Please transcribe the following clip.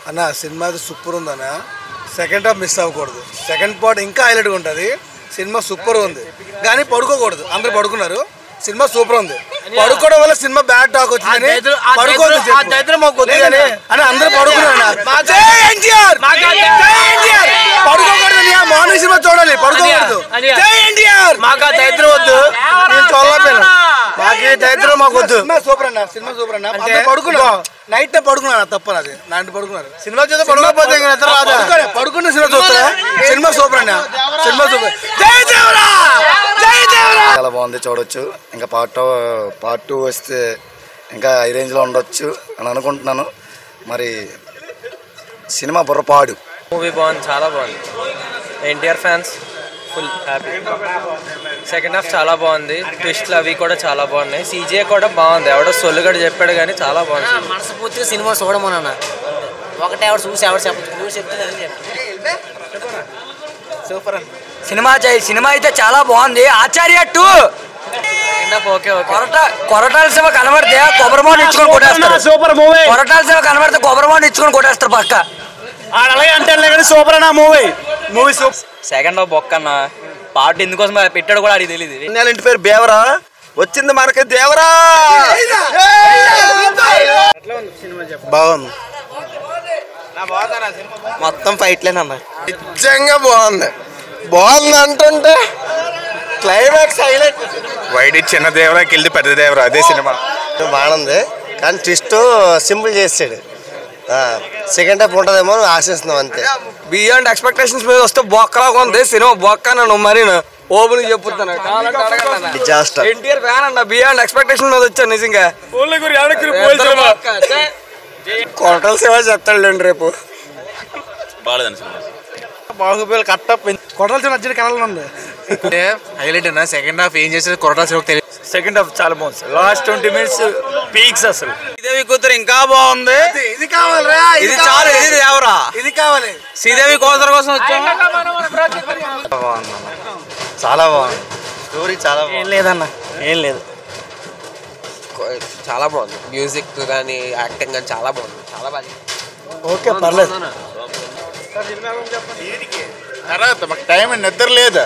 అన్న సినిమా అయితే సూపర్ ఉందన్న. సెకండ్ హాఫ్ మిస్ అవ్వకూడదు. సెకండ్ పార్ట్ ఇంకా హైలైట్గా ఉంటుంది. సినిమా సూపర్ ఉంది కానీ పడుకోకూడదు. అందరూ పడుకున్నారు. సినిమా సూపర్ ఉంది. పడుకోవడం వల్ల సినిమా బ్యాడ్ టాక్ వచ్చిందని పడుకోవద్దు అని అందరూ పడుకున్నారు. పడుకోకూడదు. మార్నింగ్ సినిమా చూడాలి, పడుకోకూడదు. మాకు ఆ దరిద్రం వద్దు. నేను చూడలేకపోయాను. మాకు దరిద్రం మాకు వద్దు. సూపర్ అన్న, సినిమా సూపర్ అన్న. పడుకున్నా నైట్ తప్పుకున్నాను. తప్పదు నాటి పడుకున్నారు. సినిమా చూస్తే పడుకోకపోతే పడుకున్న సినిమా చూస్తా. సినిమా సూపర్ అన్న, సినిమా సూపర్. చాలా బాగుంది, చూడొచ్చు. ఇంకా పార్ట్ 2 వస్తే ఇంకా హై రేంజ్లో ఉండొచ్చు అని అనుకుంటున్నాను. మరి సినిమా బుర్రపాడు. మూవీ బాగుంది, చాలా బాగుంది. NTR fans full happy. Second half చాలా బాగుంది. ట్విస్ట్లు అవి కూడా చాలా బాగున్నాయి. సీజే కూడా బాగుంది. ఎవడో సొల్లుగడ చెప్పాడు కానీ చాలా బాగుంది. మనస్ఫూర్తిగా సినిమా చూడమన్నా. ఒకటే ఎవరు చూసి ఎవరు చెప్తే సూపర్ సినిమా అయితే చాలా బాగుంది. ఆచార్య 2 కొరటాల శివ కనబడితే కొబ్బరిమోన్ ఇచ్చుకొని కొట్టేస్తారు. Super movie. కొరటాల శివ కనబడితే కొబ్బరిమోన్ ఇచ్చుకొని కొట్టేస్తారు పక్క. అలాగే అంటే సూపర్ అన్న మూవీ సూపర్. సెకండ్ హాఫ్ బొక్కన్న. పార్ట్ ఎందుకోసం పెట్టాడు కూడా అడిగి తెలియదు. ఇంటి పేరు బేవరా, వచ్చింది మనకి దేవరా. బాగుంది. మొత్తం ఫైట్లేనన్న. నిజంగా బాగుంది. అంటుంటే క్లైమాక్స్ హైలైట్. వైడి చిన్న దేవరాకి వెళ్ళి పెద్ద దేవరా, అదే సినిమా. బాగుంది కానీ ట్విస్ట్ సింపుల్ చేసాడు. సెకండ్ హాఫ్ ఉంటుందేమో ఆశిస్తున్నాం అంతే. బియాండ్ ఎక్స్పెక్టేషన్స్ మీద వస్తే బొక్కలాగా ఉంది సినిమా. బొక్క నన్ను మరి ఓపెన్ చెప్పుతాను. ఎన్టీఆర్ ఫ్యాన్ అన్న. బియాండ్ ఎక్స్పెక్టేషన్ మీద వచ్చాను నిజంగా. కొరటాల శివ చెప్తాడులేండి రేపు. బాహుబలి కట్ట కొరటాల శివ నచ్చిన కళలు ఉంది. హైలైట్ అన్న. సెకండ్ హాఫ్ ఏం చేసేది కొరటాల శివ తెలియదు. సెకండ్ హాఫ్ చాలా బాగుంది. లాస్ట్ 20 minutes పీక్స్ అసలు. శ్రీదేవి కూతురు ఇంకా బాగుంది. ఇది కావాలరా, ఇది చాలు. ఇది దేవరా, ఇది కావాలి. శ్రీదేవి కూతురు కోసం వచ్చాము. చాలా బాగుంది. స్టోరీ చాలా బాగుంది. ఏం లేదన్న, ఏం లేదు. చాలా బాగుంది. మ్యూజిక్ కానీ యాక్టింగ్ కానీ చాలా బాగుంది. చాలా బాగా. ఓకే పర్లేదు. తర్వాత మాకు టైం నిద్ర లేదా.